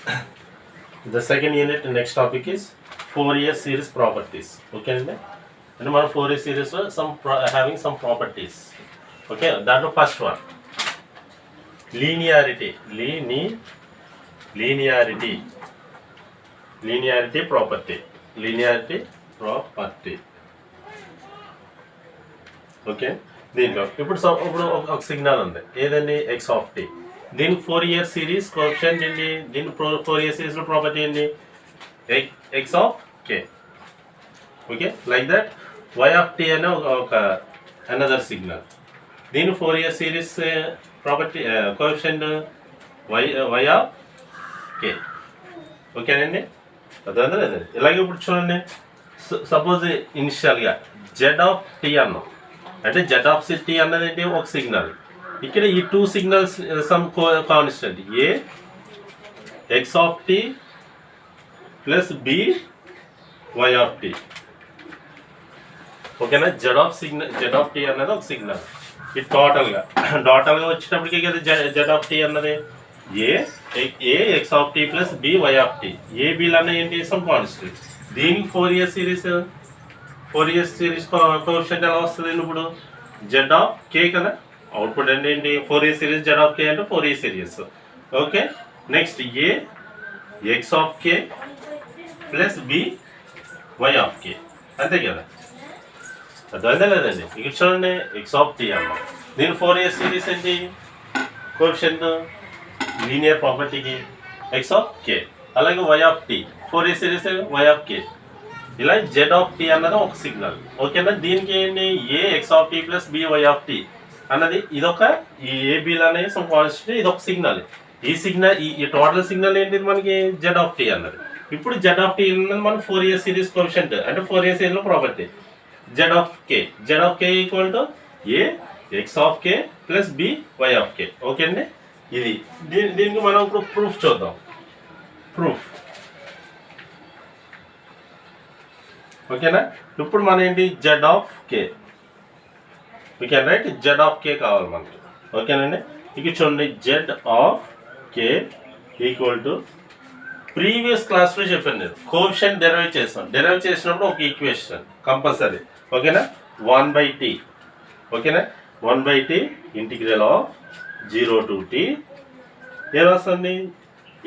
The second unit next topic is Fourier series properties. Okay, and our Fourier series having some properties. Okay, that the first one. Linearity property. Okay, దీంట్లో ఇప్పుడు ఒక signal ఉంది, ఏదండి? X of t. దీని 4 ఇయర్ series coefficient ఏంటి? దీని 4 ఇయర్ సిరీస్ లో ప్రాపర్టీ ఏంటి? X of K. Okay, like that y of t అనే ఒక అనదర్ సిగ్నల్. దీని 4 ఇయర్ series property coefficient y of k. ఓకేనండి, అదే. ఇలాగే ఇప్పుడు చూడండి, సపోజ్ ఇనిషియల్గా జెడ్ ఆఫ్ టీ అన్నాం, అంటే జెడ్ ఆఫ్ టీ అన్నది ఏంటి? ఒక సిగ్నల్. ఇక్కడ ఈ 2 signals sum constant A X of tea plus B why of T. ఓకేనా? జెడ్ ఆఫ్ టీ అన్నది ఒక సిగ్నల్. ఇది టోటల్గా వచ్చేటప్పటికి కదా జెడ్ ఆఫ్ టీ అన్నది a X of tea plus B why of t. A బిలు అన్న ఏంటి? Some constant. దీనికి 4 ఇయర్ సిరీస్ కోఎఫిషియంట్ ఎలా వస్తుంది? ఇప్పుడు జెడ్ ఆఫ్ కే కదా, అవుట్పుట్ అంటే ఏంటి? 4 ఇయర్ సిరీస్ జెడ్ ఆఫ్ కే అంటే 4 ఇయర్ series. Okay, next a X of K plus B why of k, అంతే కదా. అర్థమైందా లేదండి? ఇక్కడ చూడండి, ఎక్స్ ఆఫ్ టీ అమ్మ, దీని 4 ఇయర్ సిరీస్ ఏంటి? కోఎఫిషియంట్ లీనియర్ ప్రాపర్టీకి ఎక్స్ ఆఫ్ కే. అలాగే వై ఆఫ్ టీ 4 ఇయర్ సిరీస్ వై ఆఫ్ కే. ఇలా జెడ్ ఆఫ్ టీ అన్నది ఒక సిగ్నల్. ఓకేనా? దీనికి ఏంటి? A X of tea plus B why of tea అన్నది ఇదొక, ఈ ఏబిల్ అనేది సమ్ కాన్స్టెంట్, ఇదొక సిగ్నల్. ఈ టోటల్ సిగ్నల్ ఏంటి మనకి? జెడ్ ఆఫ్ టీ అన్నది. ఇప్పుడు జెడ్ ఆఫ్ టీ అన్నది మన 4 ఇయర్ సిరీస్ కోఎఫిషియంట్, అంటే 4 ఇయర్ సిరీస్ లో property Z of K equal to A X of K plus B why of K. Okay అండి, ఇది దీనికి మనం ఇప్పుడు ప్రూఫ్ చూద్దాం. ఓకేనా? ఇప్పుడు మన ఏంటి? Z of k. We can write z of k కావాలి మనకి. ఓకేనండి, ఇక చూడండి, z of K equal to previous క్లాస్లో చెప్పాను నేను, కోఎఫిషియంట్ డెరైవ్ చేసినప్పుడు ఒక ఈక్వేషన్ కంపల్సరీ. ఓకేనా? 1/t. ఓకేనా? 1/t integral of 0 to t ఏం రాస్తుంది?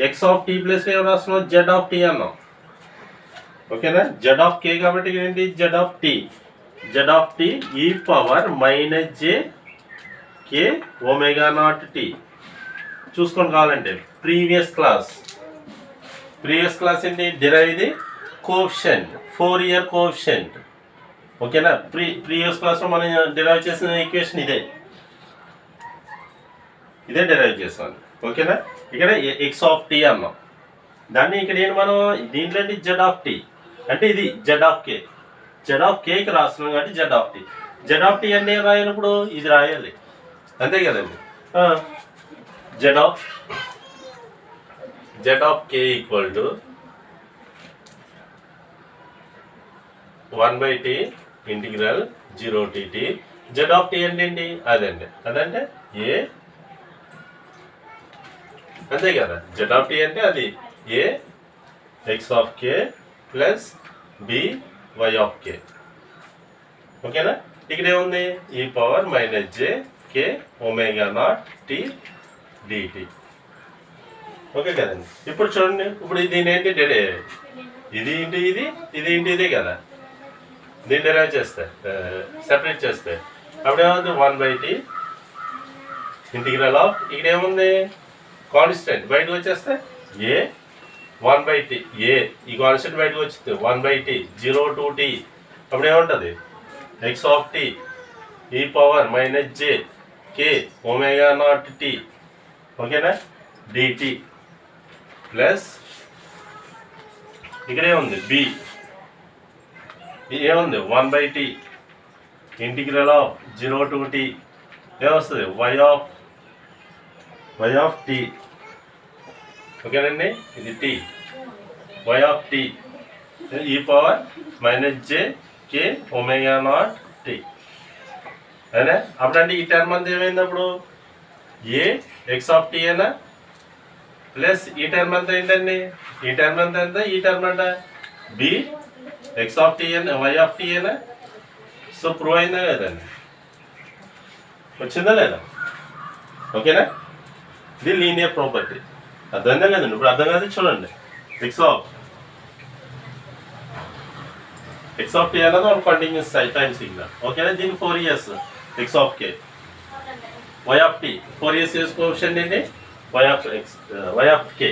ఎక్స్ ఆఫ్ టీ ప్లస్ ఏం రాస్తున్నాం? జెడ్ ఆఫ్ టీ అన్నాం. ఓకేనా? జెడ్ ఆఫ్ కే కాబట్టి ఏంటి? Z of tea e power minus J K omega naught tea. చూసుకొని కావాలంటే ప్రీవియస్ క్లాస్ ఏంటి? డిరైవ్ ఇది కోఎఫిషియంట్, 4 ఇయర్ కోఎఫిషియంట్. ఓకేనా? ప్రీవియస్ క్లాస్లో మనం డిరైవ్ చేసిన ఈక్వేషన్ ఇదే డిరైవ్ చేస్తాం. ఓకేనా? ఇక్కడ ఎక్స్ ఆఫ్ టీ అన్నాం, దాన్ని ఇక్కడ ఏంటి మనం? దీంట్లో ఏంటి? జెడ్ ఆఫ్ టీ అంటే ఇది జెడ్ ఆఫ్ కేకి రాస్తున్నాం కాబట్టి జెడ్ ఆఫ్ టీ అంటే ఏం రాయాలప్పుడు? ఇది రాయాలి, అంతే కదండి. Z of K equal to 1/t integral 0 to t. Z of tea అంటే ఏంటి? అదంటే ఏ, అంతే కదా. జెడ్ ఆఫ్ టీ అంటే అది a X of K plus B why of k. ఓకేనా? ఇక్కడ ఏముంది? ఈ పవర్ మైనస్ జే కే omega naught tea DT. Okay కదండి. ఇప్పుడు చూడండి, ఇప్పుడు దీని ఏంటి? ఇదే కదా. దీన్ని డెరైవ్ చేస్తే, సెపరేట్ చేస్తే అప్పుడు ఏముంది? 1/t ఇంటిగ్రల్ ఆఫ్, ఇక్కడ ఏముంది? కాన్స్టెంట్ బయటకు వచ్చేస్తే ఏ 1/t, ఏ ఈ కాన్స్టెంట్ బయటకు వచ్చింది 1/t 0 to t. అప్పుడు ఏముంటుంది? X of tea e power minus J K omega naught T. ఓకేనా? డిటి ప్లస్ ఇక్కడ ఏముంది? బి ఏముంది? 1/t integral of 0 to t ఏమొస్తుంది? Y of tea. ఓకేనండి, ఇది T, Y of tea e power minus J K omega naught T. అయినా అప్పుడంటే ఈ టర్మ్ అంతా ఏమైంది? అప్పుడు ఏ ఎక్స్ ఆఫ్ టీ అయినా ప్లస్ ఈ టర్మ్ అంతా ఏంటండి, ఈ టర్మ్ అంతా ఎంత, ఈ టర్మ్ అంట బి ఎక్స్ ఆఫ్ టీ అని వై ఆఫ్ టీ అనా. సో ప్రూవ్ అయిందా లేదండి, వచ్చిందా లేదా, ఓకేనా. ఇది లీనియర్ ప్రాపర్టీ, అర్థమైందా లేదండి. ఇప్పుడు అర్థం కాదు చూడండి, ఎక్స్ ఆఫ్ టీ అనేది ఒక కంటిన్యూస్ టైం సిగ్నల్, ఓకేనా. దీనికి 4 years X of K, Y of tea 4 years coefficient ఏంటి, వై ఆఫ్ కే.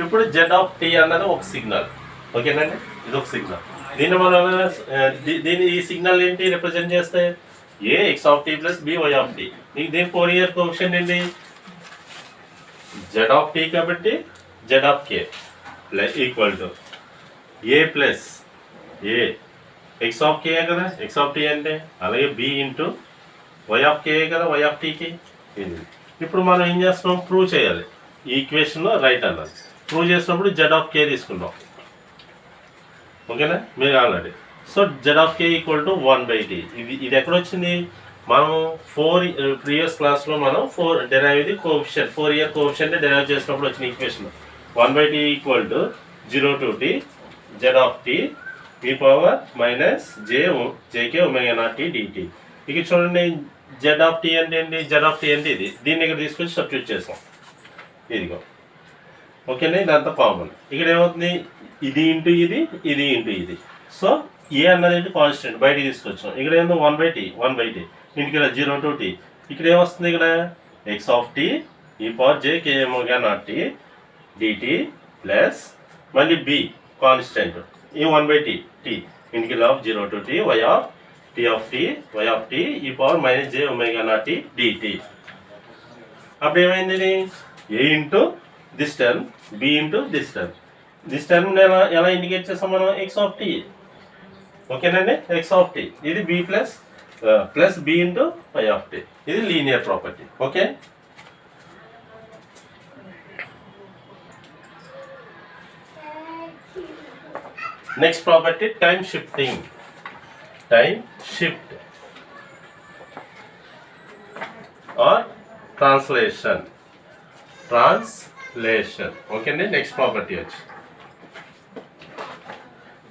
ఇప్పుడు జెడ్ ఆఫ్ టీ అన్నది ఒక సిగ్నల్, ఓకేనండి. ఇది ఒక సిగ్నల్, దీన్ని మనం ఈ సిగ్నల్ ఏంటి రిప్రజెంట్ చేస్తే a X of tea plus B why of t. నీకు దీని 4 year కోఎఫిషియంట్ ఏంటి, జెడ్ ఆఫ్ టీ కాబట్టి z of K equal to a plus a X of k కదా, ఎక్స్ ఆఫ్ టీ అంటే, అలాగే b into y of k కదా, y of టీకి. ఇప్పుడు మనం ఏం చేస్తున్నాం, ప్రూవ్ చేయాలి. ఈ ఈక్వేషన్లో రైట్ అన్నది ప్రూవ్ చేసినప్పుడు జెడ్ ఆఫ్ కే తీసుకుందాం, ఓకేనా. మీరు already so Z of K equal to 1/t. ఇది ఎక్కడ వచ్చింది, మనం 4 ప్రీవియస్ క్లాస్లో మనం 4 డెరైవ్ ఇది కోఎఫిషియంట్ 4 year కోఎఫిషియంట్ డెరైవ్ చేసినప్పుడు వచ్చిన equation 1/t equal to 0 to t Z of T e power minus J K omega naught tea DT. ఇక చూడండి, జెడ్ ఆఫ్ టీ అంటే ఏంటి, జెడ్ ఆఫ్ టీ అంటే ఇది, దీన్ని ఇక్కడ తీసుకొచ్చి సబ్స్టిట్యూట్ చేసాం, ఇదిగో, ఓకేనా. ఇదంతా కామన్. ఇక్కడ ఏమవుతుంది, ఇది ఇంటూ ఇది, ఇది ఇంటూ ఇది. సో ఏ అన్నది ఏంటి కాన్స్టెంట్, బయటికి తీసుకొచ్చాం. ఇక్కడ ఏందో 1/t ఇంటికి 0 to t. ఇక్కడ ఏమొస్తుంది, ఇక్కడ X of tea e power J K omega naught tea DT plus మళ్ళీ బి కాన్స్టెంట్ ఈ 1/t t ఇంటికి 0 to t y of t e power minus J omega naught tea dt. అప్పుడు ఏమైంది, a into this term b into this term ఎలా indicate చేస్తాం మనం, x of tea, ఓకేనండి. X of tea ఇది b plus b into y of tea. ఇది linear property, okay. Next property time shifting, time shift or translation, ఓకేండి. Next property వచ్చి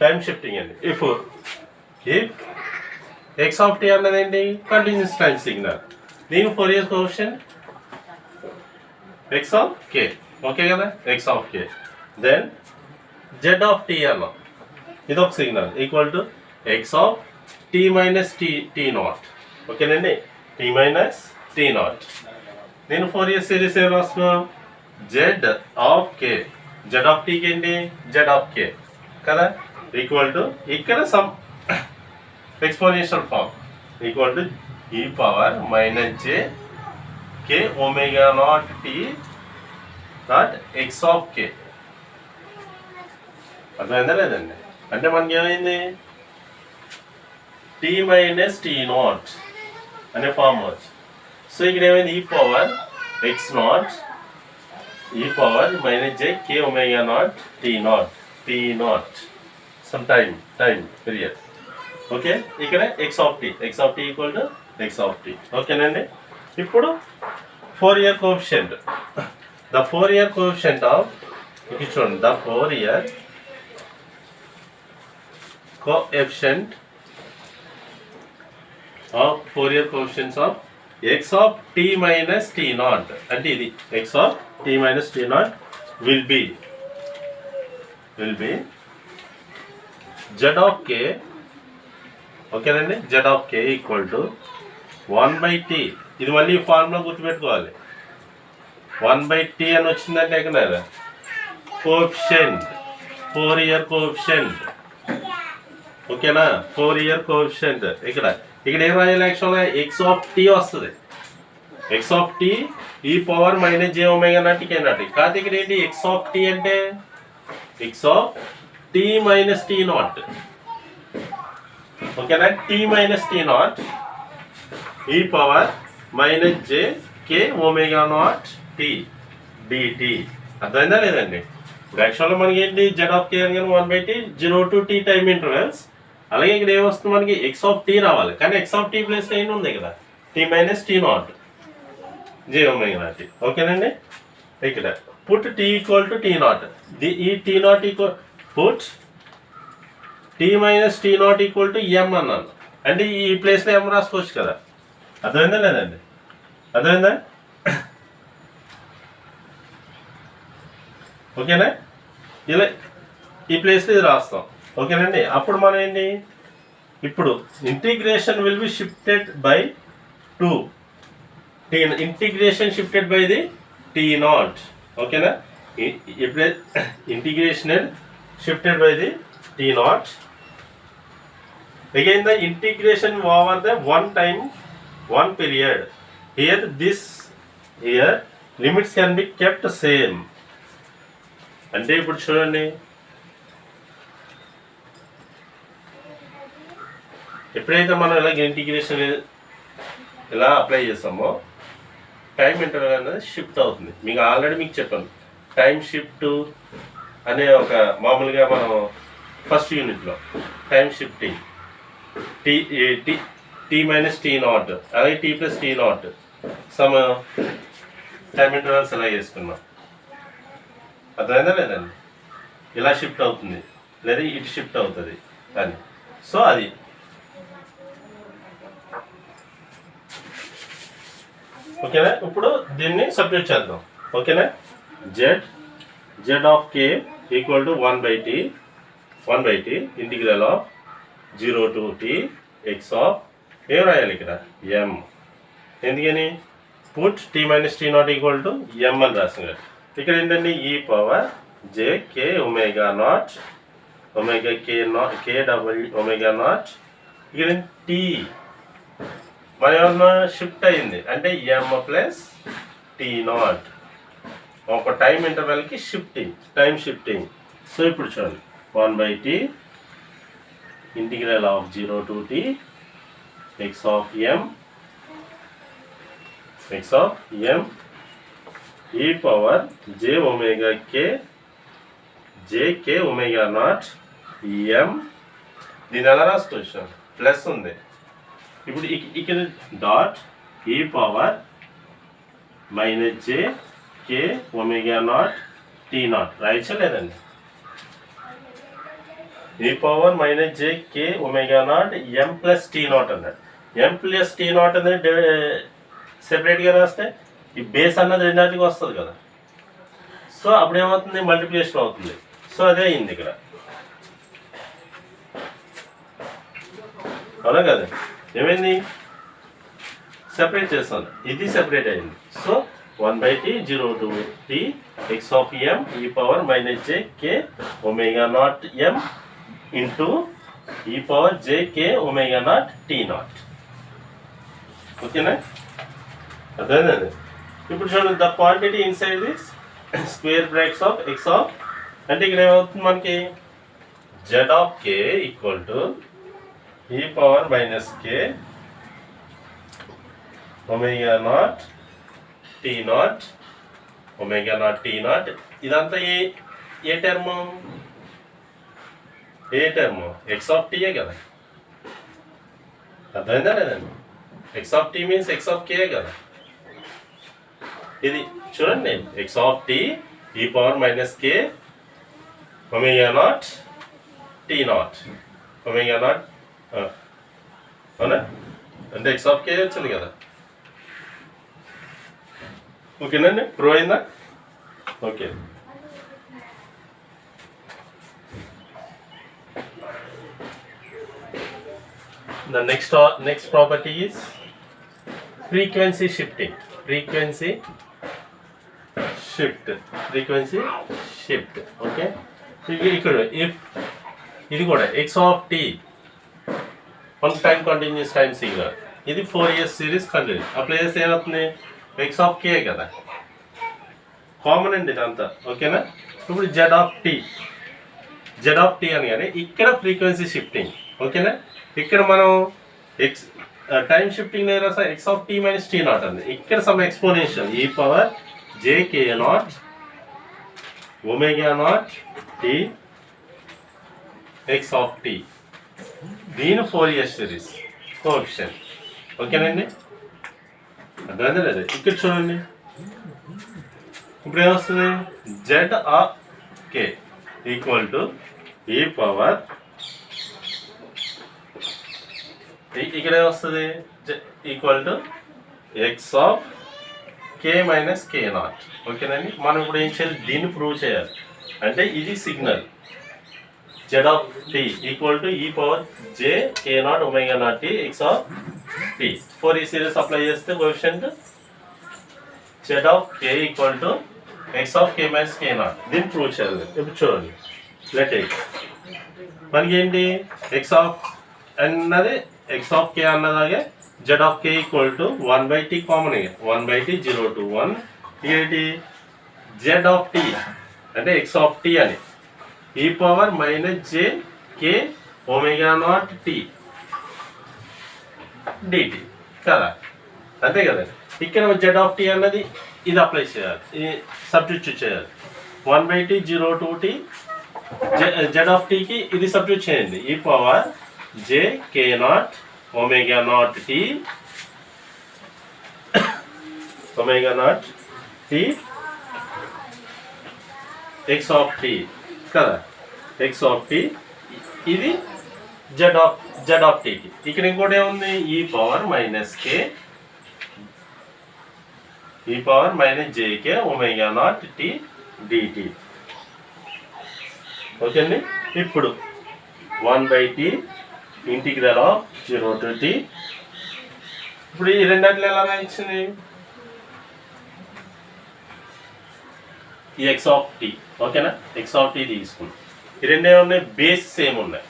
time shifting అండి. If x of tea అన్నది ఏంటి, continuous time signal, దీని 4 years coefficient x of K, okay కదా, X of k. Then z of t అన్నాం, ఇది ఒక signal equal to x of tea minus tea naught, ఓకేనండి. T minus tea naught. నేను 4 years series ఏం రాస్తున్నాను, z of k, z of టీకి ఏంటి, జెడ్ ఆఫ్ కే కదా, ఈక్వల్ టు ఇక్కడ some exponential form equal to e power minus J K omega naught tea naught x of k. అర్థమైందా లేదండి, అంటే మనకి ఏమైంది, టీ మైనస్ టీ నాట్ అనే ఫార్మ్ వచ్చి. సో ఇక్కడ ఏమైంది, e power x naught e power minus జే కే omega naught tea naught some time period, okay. ఇక్కడ X of t equal to x of tea, ఓకేనండి. ఇప్పుడు 4 year coefficient, the 4 year coefficient of, ఇక్కడ చూడండి, the 4 year coefficient of 4 year coefficients of x of tea minus tea naught, అంటే ఇది x of tea minus tea naught will be z of k, ఓకేనండి. Z of K equal to 1/t. ఇది మళ్ళీ ఈ formula గుర్తుపెట్టుకోవాలి, 1/t అని వచ్చిందంటే ఎక్కడ కోఎఫిషియంట్ 4 year కోఎఫిషియంట్, ఓకేనా. 4 year కోఎఫిషియంట్ ఇక్కడ ఏం రాయాలి, యాక్చువల్గా ఎక్స్ ఆఫ్ టీ వస్తుంది, X of tea e power minus J omega naught tea naught. కాదు ఇక్కడ ఏంటి, ఎక్స్ ఆఫ్ టీ అంటే X of tea minus tea naught, ఓకేనా. T minus tea naught e power minus జే కే ఒమేగా నాట్ టీ డిటి. అర్థమైందా లేదండి. యాక్చువల్గా మనకి ఏంటి, జెడ్ ఆఫ్ కే అని 1/t 0 to t time intervals. అలాగే ఇక్కడ ఏమొస్తుంది, మనకి ఎక్స్ ఆఫ్ టీ రావాలి, కానీ ఎక్స్ ఆఫ్ టీ ప్లస్ ఏంటి ఉంది కదా, t minus tea naught j omega naught t, ఓకేనండి. ఇక్కడ put t equal to t naught, ఈ t naught equal put tea minus tea naught equal to m అన్నాను, అంటే ఈ ప్లేస్లో ఎం రాసుకోవచ్చు కదా. అర్థమైందా లేదండి? అర్థమైందా? ఓకేనా? ఇలా ఈ ప్లేస్లో ఇది రాస్తాం. ఓకేనండి? అప్పుడు మనం ఏంటి, ఇప్పుడు integration will be shifted by 2 T, integration shifted by the T naught. ఓకేనా? ఇప్పుడు integration shifted by the T naught. Again the integration over the one time, one period. Here limits can be kept same. అంటే ఇప్పుడు చూడండి, ఎప్పుడైతే మనం ఇలాగ integration ఇలా apply చేస్తామో టైం ఇంటర్వెల్ అనేది షిఫ్ట్ అవుతుంది. మీకు ఆల్రెడీ మీకు చెప్పాను, టైం షిఫ్ట్ అనే ఒక మామూలుగా మనం ఫస్ట్ యూనిట్లో time shifting t minus tea naught, అలాగే t plus tea naught some time intervals ఇలా చేసుకున్నాం. అర్థమైందా లేదండి? ఇలా షిఫ్ట్ అవుతుంది లేదా ఇటు షిఫ్ట్ అవుతుంది అని. సో అది ఓకేనా? ఇప్పుడు దీన్ని సబ్స్టిట్యూట్ చేద్దాం. ఓకేనా? Z of K equal to 1/t integral of 0 to t x of ఏం రాయాలి ఇక్కడ m. ఎందుకని put tea minus tea naught equal to m అని రాసిన. ఇక్కడ ఏంటండి ఈ power j k omega naught omega k double omega naught. ఇక్కడ t మన ఏమన్నా షిఫ్ట్ అయింది అంటే m ప్లస్ టీ నాట్, ఒక టైం ఇంటర్వెల్కి టైం షిఫ్టింగ్. సో ఇప్పుడు చూడండి 1/t integral of 0 to t x of m e power j omega k omega naught m. దీని ఎలా రాసుకోవచ్చు, ప్లస్ ఉంది. ఇప్పుడు ఇక్కడ that e power minus j k omega naught tea naught రాయచ్చా లేదండి? E power minus j k omega naught m plus tea naught అన్నాడు. m plus tea naught అనేది సెపరేట్గా రాస్తే ఈ బేస్ అన్నది రెండాటికి వస్తుంది కదా. సో అప్పుడు ఏమవుతుంది, మల్టిప్లికేషన్ అవుతుంది. సో అదే అయింది ఇక్కడ, అవునా కదా? ఏమైంది, సెపరేట్ చేస్తాను, ఇది సెపరేట్ అయింది. So 1/t 0 to t x of m e power minus j k omega naught m into e power j k omega naught tea naught. ఓకేనా? అర్థమైందండి? ఇప్పుడు చూడండి, the quantity inside this square brackets of x of, అంటే ఇక్కడ ఏమవుతుంది మనకి z ఆఫ్ k equal to e power minus k omega naught tea naught omega naught tea naught. ఇదంతా ఏ టర్ము ఎక్స్ ఆఫ్ టీయే కదా. అర్థమైందా లేదండి? X of t means x of k కదా. ఇది చూడండి, x of tea e power minus k omega naught tea naught omega naught, అవునా? అంటే ఎక్స్ ఆఫ్ కే వచ్చింది కదా. ఓకేనండి, ప్రూవ్ అయిందా? Okay. The next property is frequency shifting. Frequency shift. Okay. ఇక్కడ ఇది కూడా x of t one time continuous time signal, ఇది 4 years సిరీస్ కంటిన్యూ. అప్లై చేస్తే ఏమవుతుంది, x of k కదా, కామన్ అండి ఇదంతా. ఓకేనా? ఇప్పుడు z of t అని కానీ ఇక్కడ ఫ్రీక్వెన్సీ షిఫ్టింగ్. ఓకేనా? ఇక్కడ మనం టైం షిఫ్టింగ్ రాసా x of tea minus tea naught అంది. ఇక్కడ some exponential e power jk naught omega naught T X of t, దీని 4 years సిరీస్ కోఎఫిషియంట్. ఓకేనండి? అర్థమైందా లేదా? ఇక్కడ చూడండి, ఇప్పుడు ఏమొస్తుంది Z of K equal to e power ఇక్కడ ఏమొస్తుంది equal to x of k minus k not. ఓకేనండి, మనం ఇప్పుడు ఏం చేయాలి, దీన్ని ప్రూవ్ చేయాలి. అంటే ఇది signal z of t equal to e power J K naught omega naught T X of t. Fourier series apply చేస్తే coefficient z of K equal to x of k minus k naught. దీన్ని prove చేయాలి. ఇప్పుడు చూడండి, let x మనకి ఏంటి X of అన్నది x of k అన్నదాగే z of K equal to 1/t common, 1/t 0 to 1 ఏంటి జెడ్ ఆఫ్ టీ అంటే ఎక్స్ ఆఫ్ టీ అని ఈ పవర్ మైనస్ జే కే ఒమేగా నాట్ టీ డిటి కదా, అంతే కదా. ఇక్కడ జెడ్ ఆఫ్ టీ అన్నది ఇది అప్లై చేయాలి, సబ్స్టిట్యూట్ చేయాలి. 1/t 0 to t Z of టీకి ఇది సబ్స్టిట్యూట్ చేయండి, e power J K naught omega naught T omega naught T X of T కదా, ఎక్స్ ఆఫ్ టీ ఇది జెడ్ ఆఫ్ టీకి. ఇక్కడ ఇంకోటి ఏముంది e power minus K e power minus J K omega naught tea DT. Okay అండి, ఇప్పుడు 1/t integral of 0 to t. ఇప్పుడు ఈ రెండాట్లు ఎలా రాయించింది, ఈ ఎక్స్ ఆఫ్ టీ ఓకేనా, ఎక్స్ ఆఫ్ టీ తీసుకుంది. ఈ రెండే ఉన్నాయి, బేస్ సేమ్ ఉన్నాయి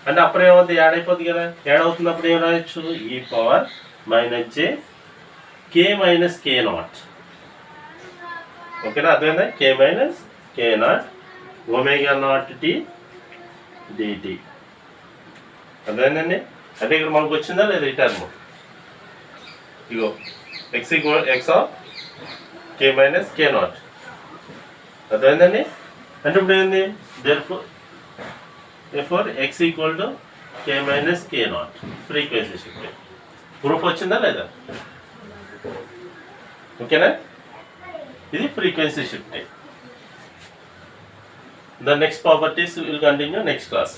అంటే అప్పుడు ఏమవుతుంది యాడ్ అయిపోద్ది కదా. యాడ్ అవుతుంది అప్పుడు ఏం రాయొచ్చు ఈ పవర్ మైనస్ జే కే మైనస్ కే నాట్. ఓకేనా, అర్థమైందా, k minus k naught omega naught tea dt. అర్థమైందండి. అంటే ఇక్కడ మనకు వచ్చిందా లేదా రిటర్న్, ఇగో x equal x of k minus k naught. అర్థమైందండి. అంటే ఇప్పుడు ఏంది therefore x equal to k minus k naught. Frequency shift proof వచ్చిందా లేదా, ఓకేనా. ఇది frequency shift. The next properties will continue next class.